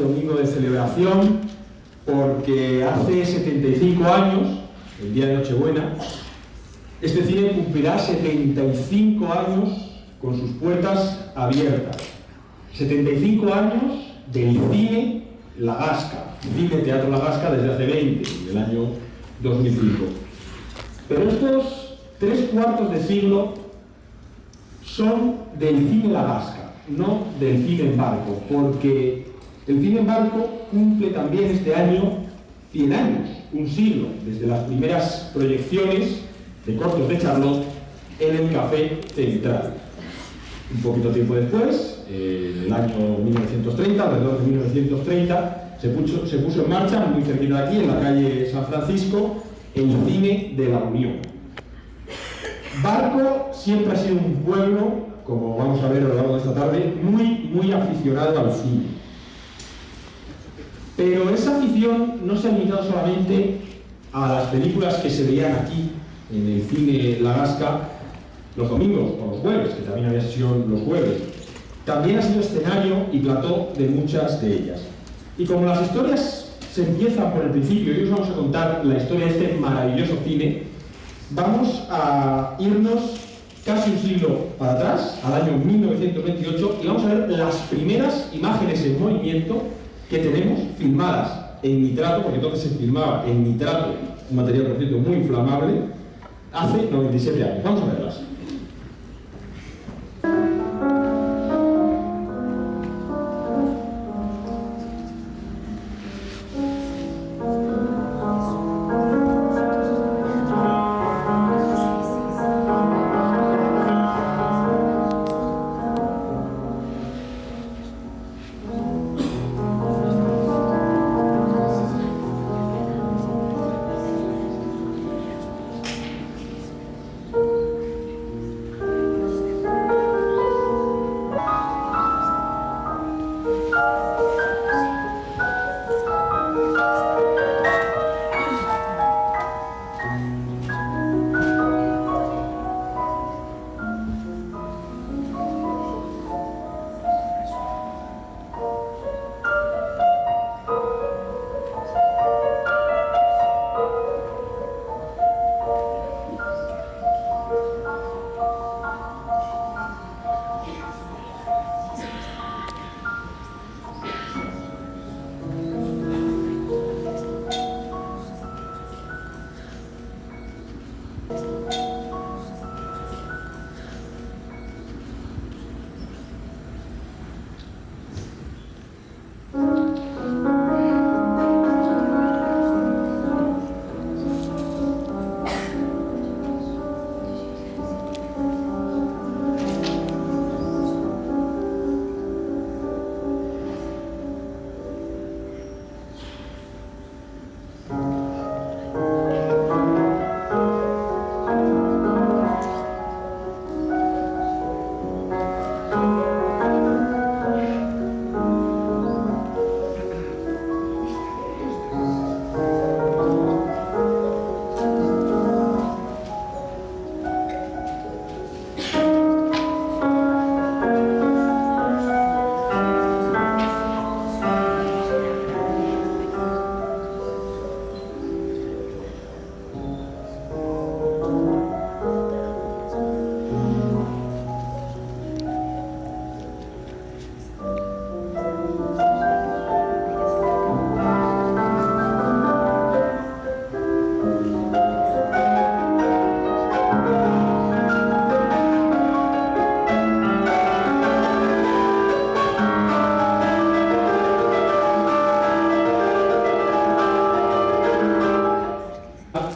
domingo de celebración, porque hace 75 años, el día de Nochebuena, este cine cumplirá 75 años con sus puertas abiertas. 75 años del cine La Gasca, cine Teatro La Gasca desde hace 20, del año 2005. Pero estos 3/4 de siglo son del cine La Gasca, no del cine en barco, porque el cine en barco cumple también este año 100 años, un siglo, desde las primeras proyecciones de cortos de Charlot en el Café Central. Un poquito tiempo después, en el año 1930, alrededor de 1930, se puso en marcha, muy cerquita de aquí, en la calle San Francisco, el Cine de la Unión. Barco siempre ha sido un pueblo, como vamos a ver a lo largo de esta tarde, muy aficionado al cine. Pero esa afición no se ha limitado solamente a las películas que se veían aquí, en el cine La Gasca, los domingos o los jueves, que también había sesión los jueves. También ha sido escenario y plató de muchas de ellas. Y como las historias se empiezan por el principio, y os vamos a contar la historia de este maravilloso cine, vamos a irnos casi un siglo para atrás, al año 1928, y vamos a ver las primeras imágenes en movimiento que tenemos filmadas en nitrato, porque entonces se filmaba en nitrato, un material, por cierto, muy inflamable, hace 97 años. Vamos a verlas.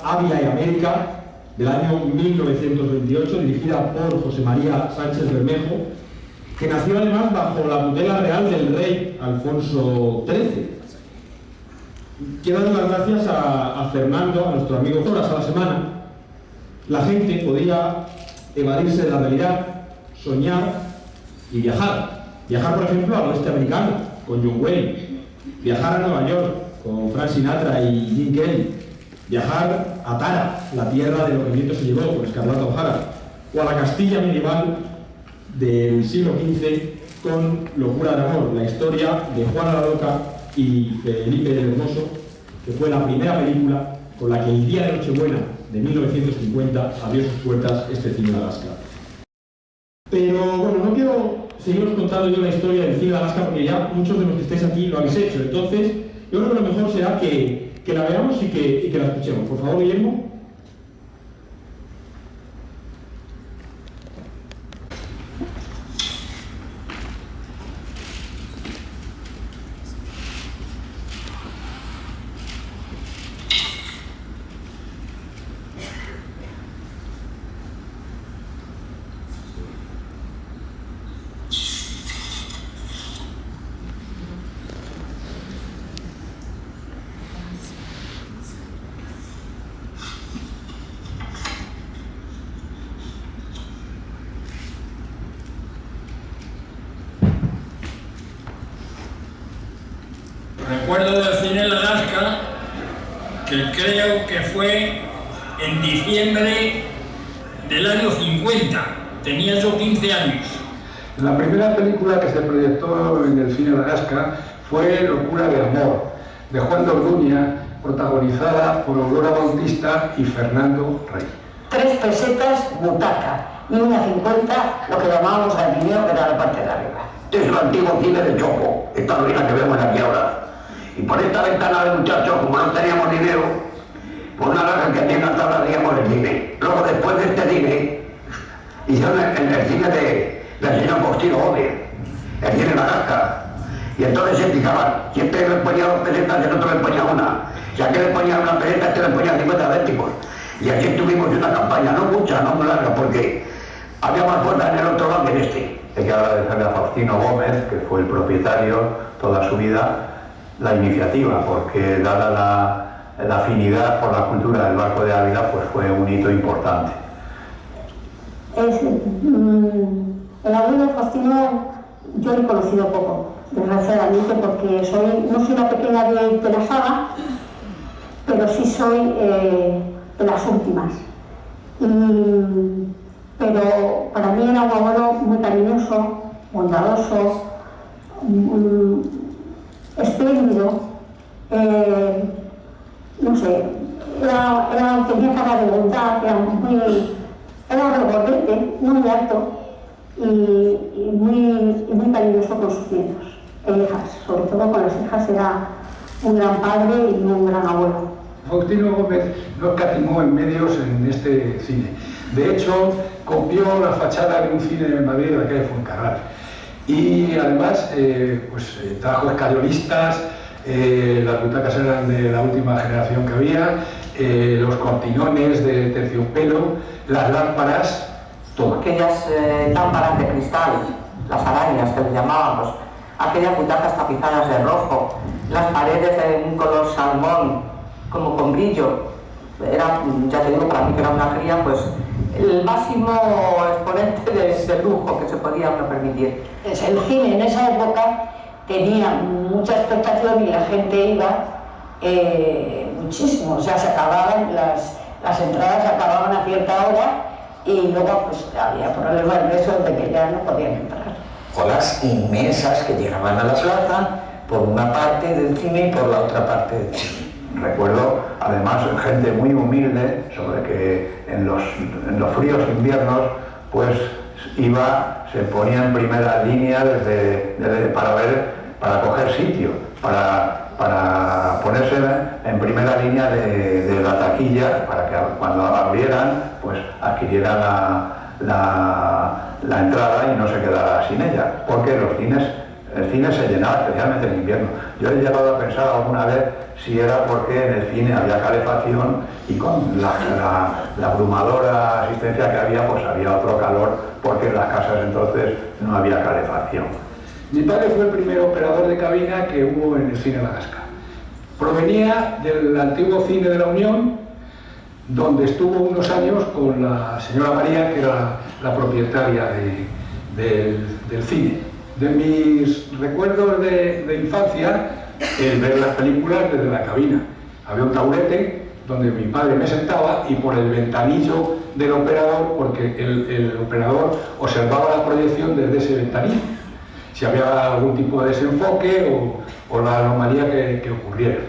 Ávila y América, del año 1928, dirigida por José María Sánchez Bermejo, que nació además bajo la tutela real del rey Alfonso XIII. Quiero dar las gracias a Fernando, a nuestro amigo. Horas a la semana, la gente podía evadirse de la realidad, soñar y viajar. Viajar, por ejemplo, al oeste americano, con John Wayne. Viajar a Nueva York, con Frank Sinatra y Jim Kelly. Viajar a Tara, la tierra de lo que el viento se llevó, con Escarlata O'Hara. O a la Castilla medieval del siglo XV, con Locura de amor, la historia de Juana la Loca y Felipe del Hermoso, que fue la primera película con la que el día de Nochebuena de 1950 abrió sus puertas este cine de Alaska. Pero bueno, no quiero seguiros contando yo la historia del cine de Alaska porque ya muchos de los que estáis aquí lo habéis hecho. Entonces, yo creo que lo mejor será que la veamos y que la escuchemos. Por favor, Guillermo. Recuerdo del cine en Alaska, que creo que fue en diciembre del año 50. Tenía yo 15 años. La primera película que se proyectó en el cine de Alaska fue Locura de Amor, de Juan de Orduña, protagonizada por Aurora Bautista y Fernando Rey. 3 pesetas butaca y 1,50 lo que llamábamos gallineo, que era la parte de arriba. Es el antiguo cine de Choco, esta ruina que vemos aquí ahora. Y por esta ventana de muchachos, como no teníamos dinero, por una raja que tenía tabla veíamos el cine. Luego, después de este cine, hicieron el cine del señor Faustino Gómez, el cine de la Alaska. Y entonces se fijaban, si este le ponía 2 pesetas, el otro le ponía 1. Si aquel le ponía 1 peseta, este le ponía 50 céntimos. Y así estuvimos en una campaña, no mucha, no muy larga, porque había más fuerza en el otro lado que en este. Hay que agradecerle a Faustino Gómez, que fue el propietario toda su vida, la iniciativa, porque dada la afinidad por la cultura del Barco de Ávila, pues fue un hito importante. El abuelo de Faustino yo lo he conocido poco, desgraciadamente, porque no soy la pequeña de la saga, pero sí soy de las últimas. Pero para mí era un abuelo muy cariñoso, bondadoso, espléndido, no sé, tenía cara de bondad, era regordete, muy alto y muy cariñoso con sus nietos e hijas, sobre todo con las hijas. Era un gran padre y un gran abuelo. Faustino Gómez no escatimó en medios en este cine. De hecho, copió la fachada de un cine en Madrid de la calle Fuencarral. Y además trajo escayolistas, las butacas eran de la última generación que había, los cortinones de terciopelo, las lámparas, todo. Aquellas lámparas de cristal, las arañas que les llamábamos, aquellas butacas tapizadas de rojo, las paredes de un color salmón, como con brillo. Era, ya te digo, para mí que era una cría, pues el máximo exponente de lujo que se podía uno permitir. El cine en esa época tenía mucha expectación y la gente iba muchísimo. O sea, se acababan, las entradas se acababan a cierta hora y luego pues había problemas de eso de que ya no podían entrar. Colas inmensas que llegaban a la plaza por una parte del cine y por la otra parte del cine. Recuerdo, además, gente muy humilde, sobre que en los fríos inviernos, pues se ponía en primera línea para coger sitio, para ponerse en primera línea de la taquilla, para que cuando abrieran, pues adquirieran la entrada y no se quedara sin ella, porque el cine se llenaba especialmente en invierno. Yo he llegado a pensar alguna vez si era porque en el cine había calefacción y con la abrumadora asistencia que había, pues había otro calor, porque en las casas entonces no había calefacción. Mi padre fue el primer operador de cabina que hubo en el cine de Alaska. Provenía del antiguo cine de la Unión, donde estuvo unos años con la señora María, que era la propietaria del cine. De mis recuerdos de infancia, el ver las películas desde la cabina. Había un taburete donde mi padre me sentaba y por el ventanillo del operador, porque el operador observaba la proyección desde ese ventanillo. si había algún tipo de desenfoque o la anomalía que ocurriera.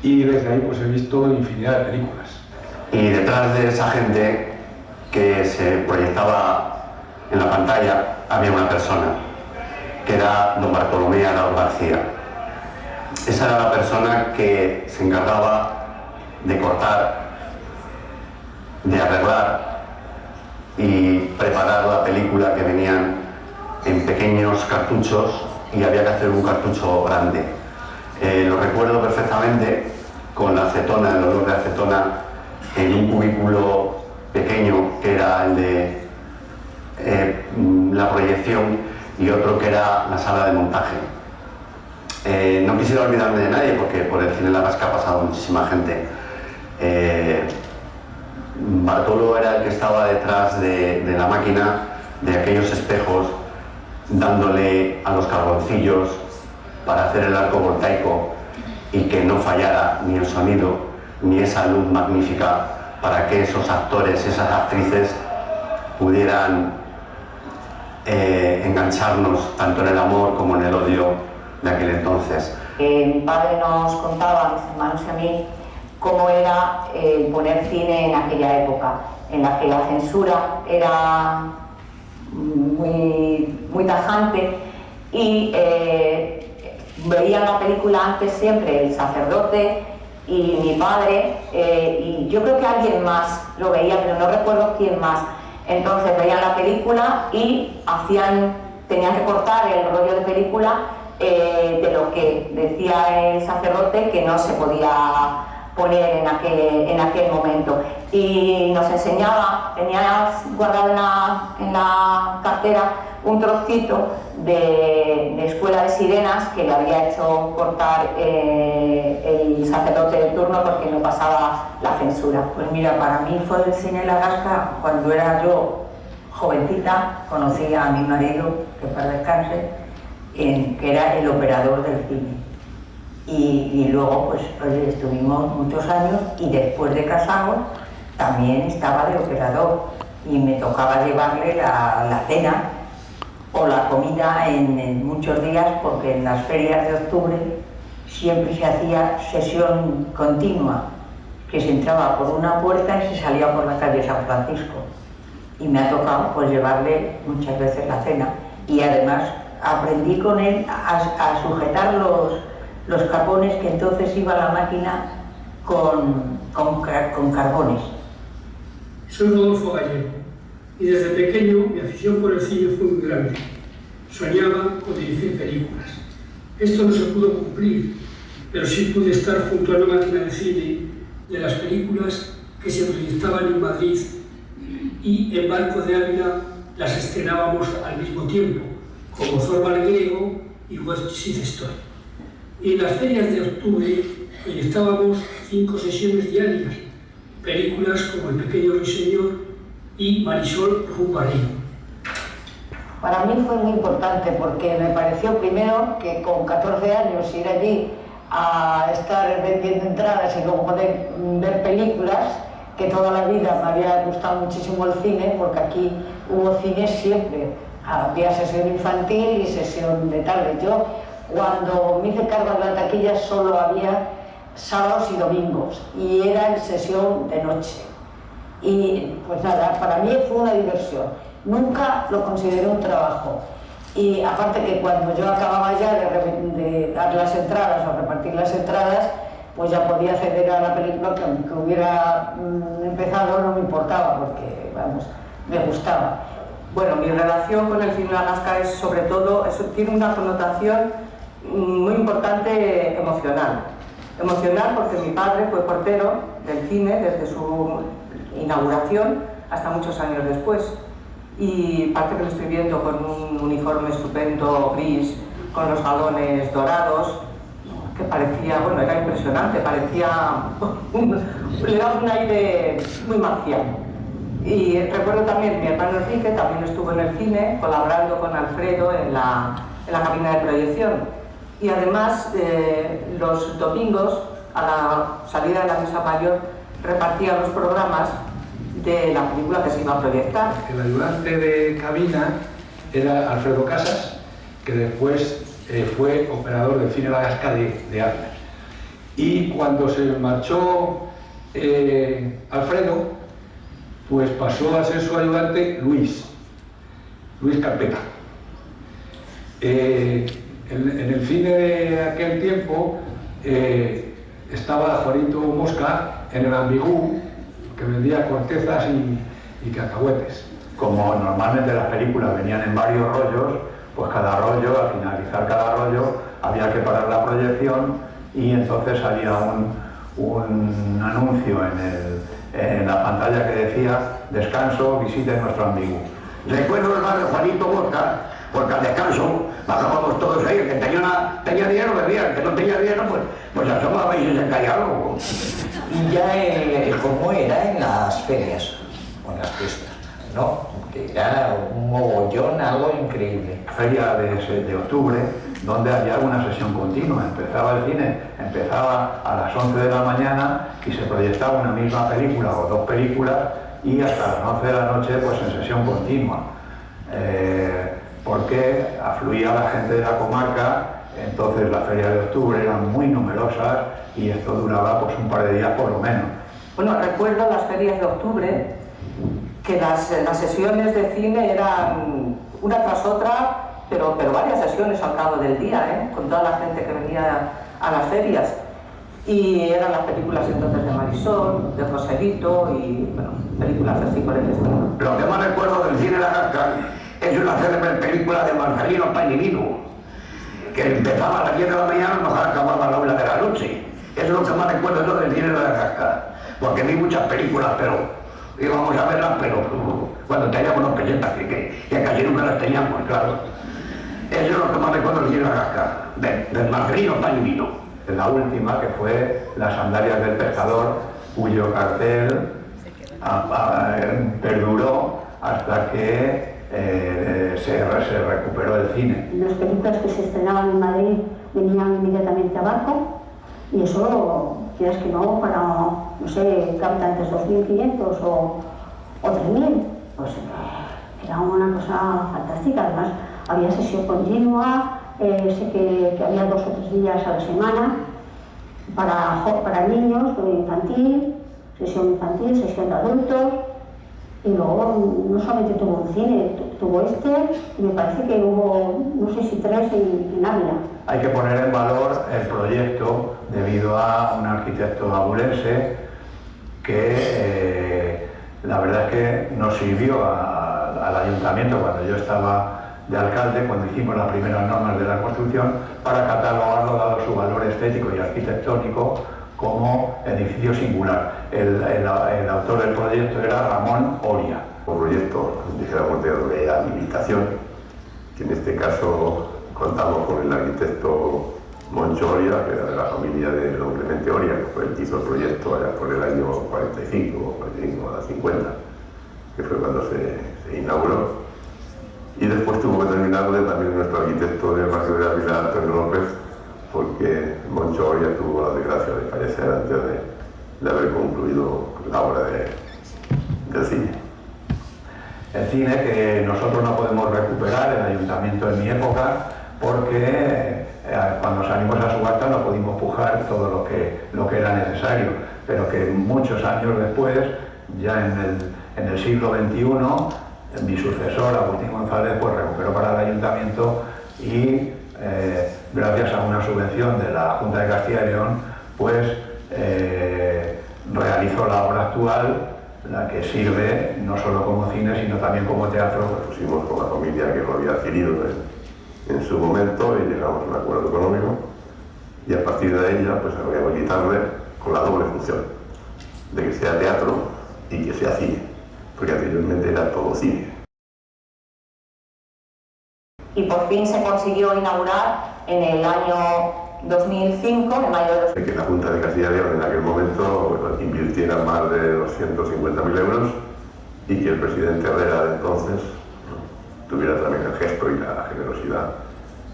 Y desde ahí pues he visto infinidad de películas. Y detrás de esa gente que se proyectaba en la pantalla había una persona, que era don Bartolomé Arauz García. Esa era la persona que se encargaba de cortar, de arreglar y preparar la película, que venían en pequeños cartuchos y había que hacer un cartucho grande. Lo recuerdo perfectamente con la acetona, el olor de acetona, en un cubículo pequeño que era el de la proyección y otro que era la sala de montaje. No quisiera olvidarme de nadie porque por el Cine La Gasca ha pasado muchísima gente. Bartolo era el que estaba detrás de la máquina, de aquellos espejos, dándole a los carboncillos para hacer el arco voltaico y que no fallara ni el sonido ni esa luz magnífica para que esos actores, esas actrices pudieran engancharnos tanto en el amor como en el odio de aquel entonces. Mi padre nos contaba, a mis hermanos y a mí, cómo era poner cine en aquella época, en la que la censura era muy tajante y veían la película antes siempre el sacerdote y mi padre, y yo creo que alguien más lo veía, pero no recuerdo quién más. Entonces veían la película y tenían que cortar el rollo de película de lo que decía el sacerdote que no se podía poner en aquel momento. Y nos enseñaba, tenía guardado en la cartera un trocito de Escuela de Sirenas que le había hecho cortar el sacerdote de turno porque no pasaba la censura. Pues mira, para mí fue el Cine La Gasca cuando era yo jovencita, conocí a mi marido, que para descanse, que era el operador del cine. Y luego pues estuvimos muchos años y después de casados también estaba de operador y me tocaba llevarle la cena o la comida en muchos días, porque en las ferias de octubre siempre se hacía sesión continua, que se entraba por una puerta y se salía por la calle San Francisco, y me ha tocado pues llevarle muchas veces la cena, y además aprendí con él a sujetar los carbones, que entonces iba la máquina con carbones. Soy Rodolfo Gallego y desde pequeño mi afición por el cine fue muy grande. Soñaba con dirigir películas. Esto no se pudo cumplir, pero sí pude estar junto a una máquina de cine de las películas que se proyectaban en Madrid, y en Barco de Ávila las estrenábamos al mismo tiempo, como Zorba el Griego y West Side Story. Y en las ferias de octubre proyectábamos 5 sesiones diarias, películas como El pequeño ruiseñor y Marisol Ruparello. Para mí fue muy importante porque me pareció primero que con 14 años ir allí a estar vendiendo entradas y luego poder ver películas, que toda la vida me había gustado muchísimo el cine, porque aquí hubo cine siempre, había sesión infantil y sesión de tarde. Yo cuando me hice cargo de la taquilla solo había sábados y domingos y era en sesión de noche. Y pues nada, para mí fue una diversión, nunca lo consideré un trabajo. Y aparte que cuando yo acababa ya de dar las entradas o repartir las entradas, pues ya podía acceder a la película, que aunque hubiera empezado no me importaba, porque vamos, me gustaba. Bueno, mi relación con el Cine La Gasca es sobre todo, tiene una connotación muy importante emocional. Emocional porque mi padre fue portero del cine desde su inauguración hasta muchos años después. Y parte que lo estoy viendo con un uniforme estupendo gris, con los galones dorados, que parecía, bueno, era impresionante, le daba un aire muy marciano. Y recuerdo también, mi hermano Enrique también estuvo en el cine, colaborando con Alfredo en la cabina de proyección. Y además, los domingos, a la salida de la misa mayor, repartía los programas de la película que se iba a proyectar. El ayudante de cabina era Alfredo Casas, que después fue operador del cine La Gasca de Aznar. Y cuando se marchó Alfredo, pues pasó a ser su ayudante Luis Carpeta. En el cine de aquel tiempo estaba Juanito Mosca en el Ambigú, que vendía cortezas y cacahuetes. Como normalmente las películas venían en varios rollos, pues cada rollo, al finalizar cada rollo, había que parar la proyección y entonces salía un anuncio en la pantalla que decía: descanso, visite nuestro Ambigú. Recuerdo el bar de Juanito Mosca, porque al descanso bajábamos todos ahí, el que tenía dinero bebía, el que no tenía dinero pues asomaba y se caía algo. Y ya cómo era en las ferias o en las fiestas, ¿no? Que era un mogollón, algo increíble. Feria de octubre, donde había una sesión continua. Empezaba el cine, empezaba a las 11 de la mañana y se proyectaba una misma película o dos películas y hasta las 11 de la noche pues en sesión continua. Porque afluía la gente de la comarca, entonces las ferias de octubre eran muy numerosas y esto duraba pues un par de días por lo menos. Bueno, recuerdo las ferias de octubre, que las sesiones de cine eran una tras otra, pero varias sesiones al cabo del día, con toda la gente que venía a las ferias. Y eran las películas entonces de Marisol, de Joselito y bueno, películas así por el estilo. Lo que más recuerdo del cine La Gasca es una célebre película de Marcelino Pañivino, que empezaba a las 10 de la mañana y nos acababa a la 1 de la noche. Eso es lo que más recuerdo yo del cine La Gasca, porque vi muchas películas, pero íbamos a verlas, pero cuando teníamos unos pesetas, que casi nunca las teníamos, claro. Eso es lo que más recuerdo del cine La Gasca, del Marcelino Pañivino. La última, que fue Las sandalias del pescador, cuyo cartel perduró hasta que se recuperó el cine. Las películas que se estrenaban en Madrid venían inmediatamente abajo y eso, quieras que no, para, no sé, habitantes 2.500 o 3.000, pues era una cosa fantástica. Además, había sesión continua, sé que había 2 o 3 días a la semana para niños, sesión infantil, sesión de adultos. Y luego no solamente tuvo un cine, tuvo y me parece que hubo, no sé si 3 en Ávila. Hay que poner en valor el proyecto debido a un arquitecto abulense que la verdad es que nos sirvió al ayuntamiento cuando yo estaba de alcalde, cuando hicimos las primeras normas de la construcción, para catalogarlo, dado su valor estético y arquitectónico, como edificio singular. El autor del proyecto era Ramón Oria. Un proyecto, dijéramos, de habilitación, que en este caso contamos con el arquitecto Moncho Oria, que era de la familia de don Clemente Oria, que fue el que hizo el proyecto allá por el año 45 a 50, que fue cuando se inauguró. Y después tuvo que terminarlo también nuestro arquitecto del barrio de Ávila, Antonio López, porque Moncho Oria tuvo la desgracia de fallecer antes de haber concluido la obra del cine. El cine que nosotros no podemos recuperar, el ayuntamiento en mi época, porque cuando salimos a subasta no pudimos pujar todo lo que era necesario, pero que muchos años después, ya en el siglo XXI, mi sucesor, Agustín González, pues recuperó para el ayuntamiento y gracias a una subvención de la Junta de Castilla y León, pues realizó la obra actual, la que sirve no solo como cine, sino también como teatro. Nos pusimos con la familia que lo había adquirido en su momento y llegamos a un acuerdo económico y a partir de ella pues había que habilitarle con la doble función, de que sea teatro y que sea cine, porque anteriormente era todo cine. Y por fin se consiguió inaugurar en el año 2005, en mayo de 2005. Que la Junta de Castilla y León en aquel momento invirtiera más de 250.000 euros y que el presidente Herrera de entonces tuviera también el gesto y la generosidad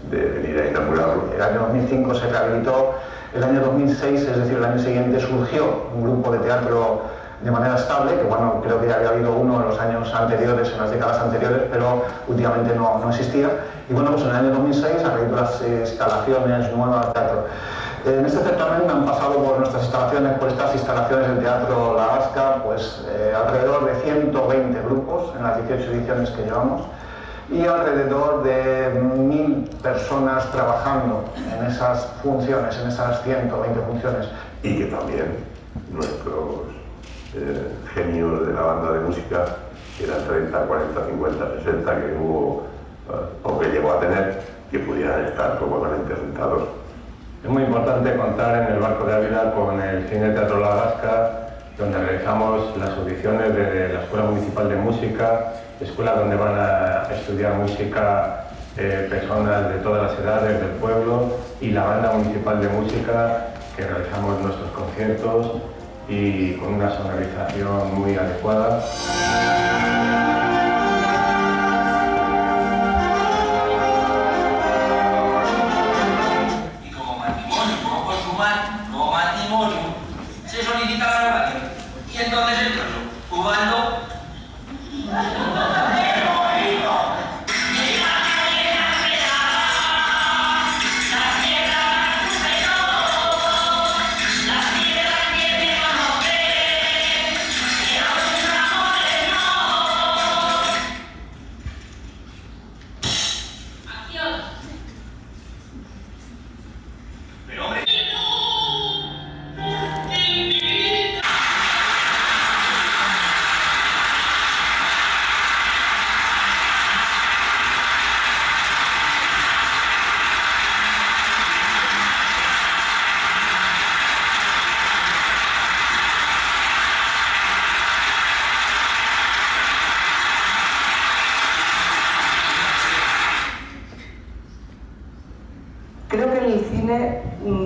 de venir a inaugurarlo. El año 2005 se rehabilitó, el año 2006, es decir, el año siguiente, surgió un grupo de teatro de manera estable, que bueno, creo que ya había habido uno en los años anteriores, en las décadas anteriores, pero últimamente no existía. Y bueno, pues en el año 2006, a raíz de las instalaciones nuevas de teatro. En este certamen han pasado por nuestras instalaciones, por estas instalaciones del Teatro La Gasca, pues alrededor de 120 grupos en las 18 ediciones que llevamos y alrededor de 1000 personas trabajando en esas funciones, en esas 120 funciones. Y que también nuestros genios de la banda de música, que eran 30, 40, 50, 60 que hubo o que llegó a tener, que pudieran estar cómodamente sentados. Es muy importante contar en el Barco de Ávila con el Cine Teatro La Gasca, donde realizamos las audiciones de la Escuela Municipal de Música, escuela donde van a estudiar música personas de todas las edades del pueblo, y la Banda Municipal de Música, que realizamos nuestros conciertos y con una sonorización muy adecuada. Y como matrimonio, como consumar, como matrimonio, se solicita la renovación. Y entonces el caso, Ubaldo. Creo que el cine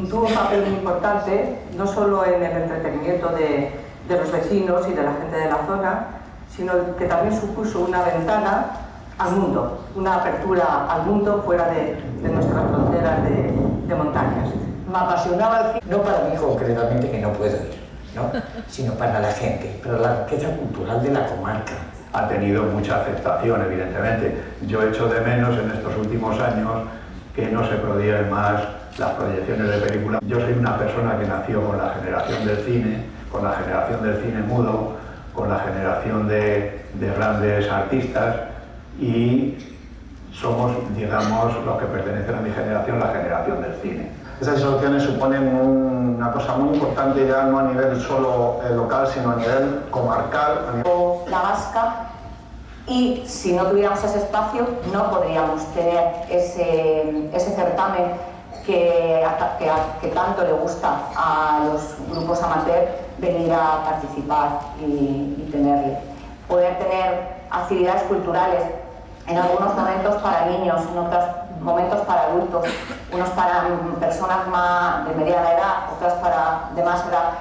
tuvo un papel muy importante, no solo en el entretenimiento de los vecinos y de la gente de la zona, sino que también supuso una ventana al mundo, una apertura al mundo fuera de nuestras fronteras de montañas. Me apasionaba el cine, no para mí concretamente, que no puedo ir, ¿no? Sino para la gente, para la riqueza cultural de la comarca. Ha tenido mucha aceptación, evidentemente. Yo echo de menos en estos últimos años que no se prohíben más las proyecciones de películas. Yo soy una persona que nació con la generación del cine, con la generación del cine mudo, con la generación de grandes artistas, y somos, digamos, los que pertenecen a mi generación, la generación del cine. Esas instalaciones suponen una cosa muy importante ya no a nivel solo local, sino a nivel comarcal. La Gasca, y si no tuviéramos ese espacio no podríamos tener ese certamen que tanto le gusta a los grupos amateur venir a participar y tenerle. Poder tener actividades culturales, en algunos momentos para niños, en otros momentos para adultos, unos para personas de mediana edad, otras para de más edad.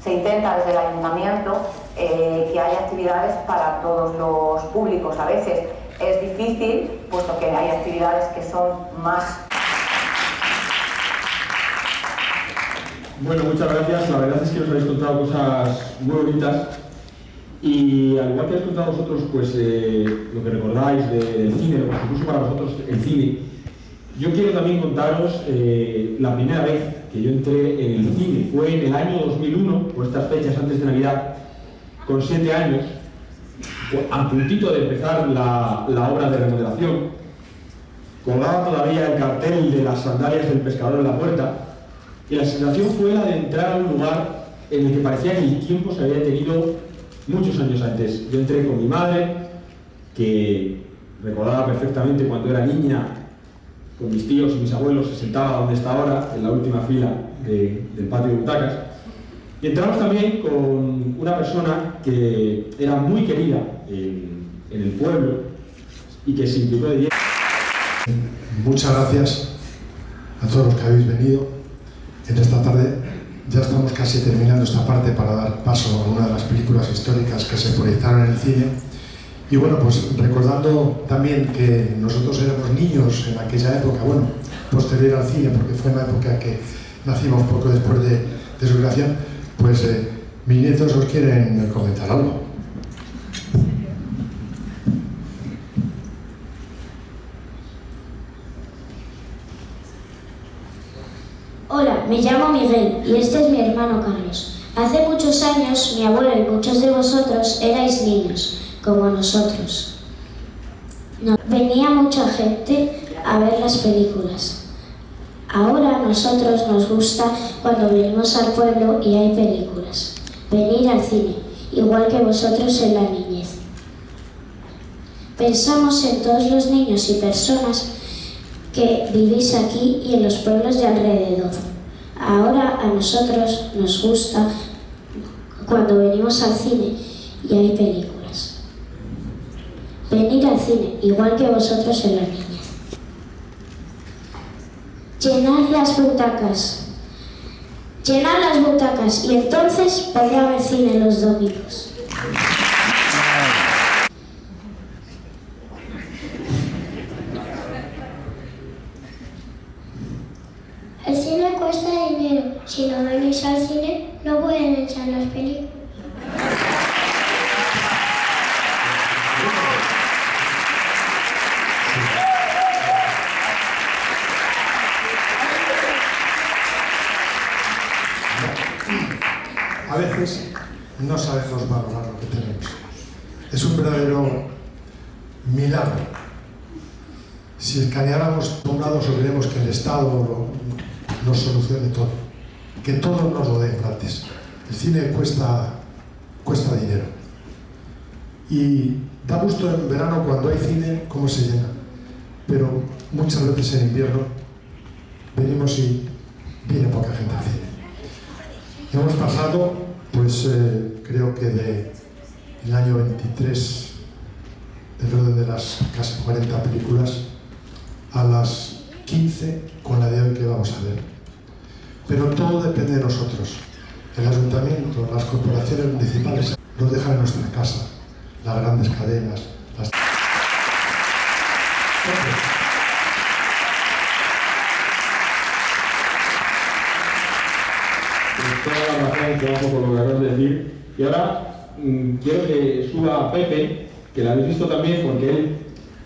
Se intenta desde el ayuntamiento que haya actividades para todos los públicos. A veces es difícil, puesto que hay actividades que son más... Bueno, muchas gracias. La verdad es que nos habéis contado cosas muy bonitas. Y al igual que habéis contado vosotros, pues lo que recordáis del cine, lo que supuso para vosotros el cine, yo quiero también contaros la primera vez que yo entré en el cine. Fue en el año 2001, por estas fechas antes de Navidad, con 7 años, a puntito de empezar la obra de remodelación. Colgaba todavía el cartel de las sandalias del pescador en la puerta, y la sensación fue la de entrar a un lugar en el que parecía que el tiempo se había detenido muchos años antes. Yo entré con mi madre, que recordaba perfectamente cuando era niña, con mis tíos y mis abuelos, se sentaba donde está ahora, en la última fila del patio de butacas. Y entramos también con una persona que era muy querida en el pueblo y que se implicó de lleno. Muchas gracias a todos los que habéis venido. En esta tarde ya estamos casi terminando esta parte para dar paso a una de las películas históricas que se proyectaron en el cine. Y bueno, pues recordando también que nosotros éramos niños en aquella época, bueno, posterior al cine, porque fue en la época que nacimos poco después de su creación, pues Mis nietos os quieren comentar algo. Hola, me llamo Miguel y este es mi hermano Carlos. Hace muchos años mi abuelo y muchos de vosotros erais niños, como nosotros. Venía mucha gente a ver las películas. Ahora a nosotros nos gusta cuando venimos al pueblo y hay películas. Venir al cine, igual que vosotros en la niñez. Pensamos en todos los niños y personas que vivís aquí y en los pueblos de alrededor. Ahora a nosotros nos gusta cuando venimos al cine y hay películas. Venir al cine, igual que vosotros en la niñez. Llenar las butacas. Llenar las butacas y entonces podrá haber cine los domingos. El cine cuesta dinero. Si no venís al cine, no pueden echar las películas. A veces no sabemos valorar lo que tenemos. Es un verdadero milagro. Si escaneáramos por un lado, subiremos que el Estado nos solucione todo, que todo nos lo den gratis. El cine cuesta dinero. Y da gusto en verano cuando hay cine, cómo se llena. Pero muchas veces en invierno venimos y viene poca gente al cine. Hemos pasado, pues creo que del año 23, del orden de las casi 40 películas, a las 15 con la de hoy que vamos a ver. Pero todo depende de nosotros. El ayuntamiento, las corporaciones municipales nos dejan en nuestra casa, las grandes cadenas, las... Toda la razón que vamos por lo que acabas de decir. Y ahora quiero que suba Pepe, que la habéis visto también porque él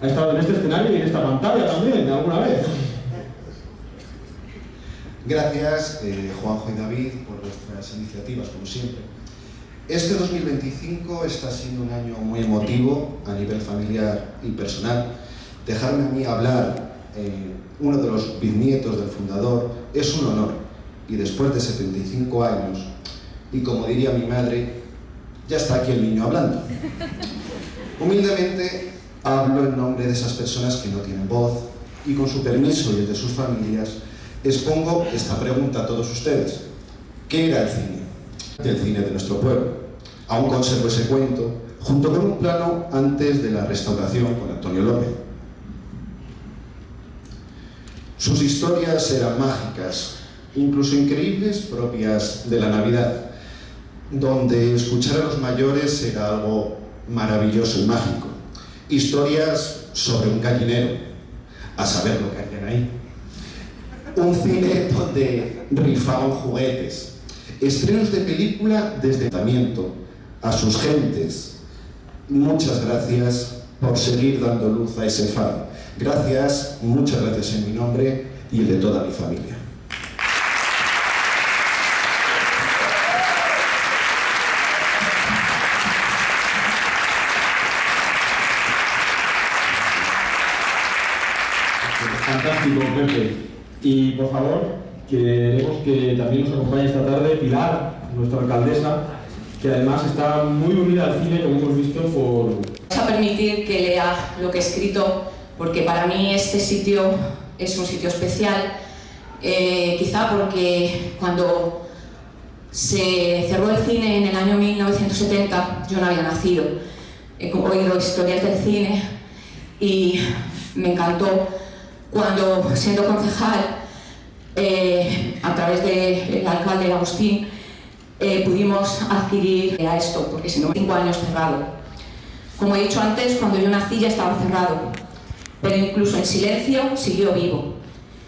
ha estado en este escenario y en esta pantalla también, alguna vez. Gracias, Juanjo y David, por vuestras iniciativas, como siempre. Este 2025 está siendo un año muy emotivo a nivel familiar y personal. Dejarme a mí hablar, uno de los bisnietos del fundador, es un honor. Y después de 75 años, y como diría mi madre, ya está aquí el niño hablando. Humildemente hablo en nombre de esas personas que no tienen voz y con su permiso y el de sus familias expongo esta pregunta a todos ustedes. ¿Qué era el cine? El cine de nuestro pueblo. Aún conservo ese cuento, junto con un plano antes de la restauración con Antonio López. Sus historias eran mágicas, incluso increíbles, propias de la Navidad, donde escuchar a los mayores era algo maravilloso y mágico. Historias sobre un gallinero, a saber lo que harían ahí. Un cine donde rifaban juguetes, estrenos de película desde el ayuntamiento, a sus gentes. Muchas gracias por seguir dando luz a ese faro. Gracias, muchas gracias en mi nombre y el de toda mi familia. Fantástico, Pepe. Y por favor, queremos que también nos acompañe esta tarde Pilar, nuestra alcaldesa, que además está muy unida al cine, como hemos visto, por... Vamos a permitir que lea lo que he escrito, porque para mí este sitio es un sitio especial, quizá porque cuando se cerró el cine en el año 1970, yo no había nacido. He oído historias del cine y me encantó cuando, siendo concejal, a través del alcalde Agustín, pudimos adquirir a esto, porque si no, 5 años cerrado. Como he dicho antes, cuando yo nací ya estaba cerrado, pero incluso en silencio siguió vivo.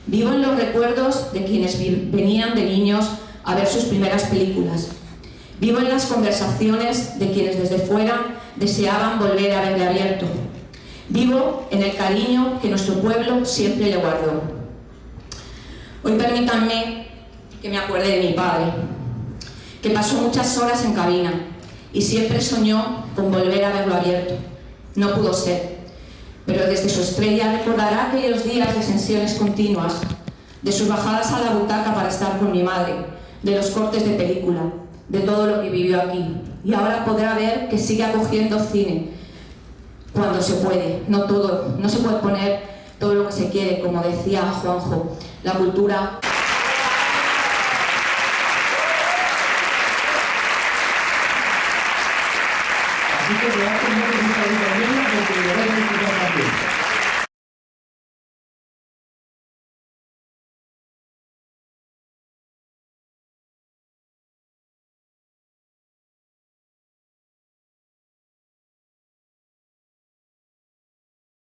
Vivo en los recuerdos de quienes venían de niños a ver sus primeras películas. Vivo en las conversaciones de quienes desde fuera deseaban volver a verle abierto. Vivo en el cariño que nuestro pueblo siempre le guardó. Hoy permítanme que me acuerde de mi padre, que pasó muchas horas en cabina y siempre soñó con volver a verlo abierto. No pudo ser, pero desde su estrella recordará aquellos días de sesiones continuas, de sus bajadas a la butaca para estar con mi madre, de los cortes de película, de todo lo que vivió aquí. Y ahora podrá ver que sigue acogiendo cine cuando se puede. No se puede poner todo lo que se quiere, como decía Juanjo. La cultura... Así que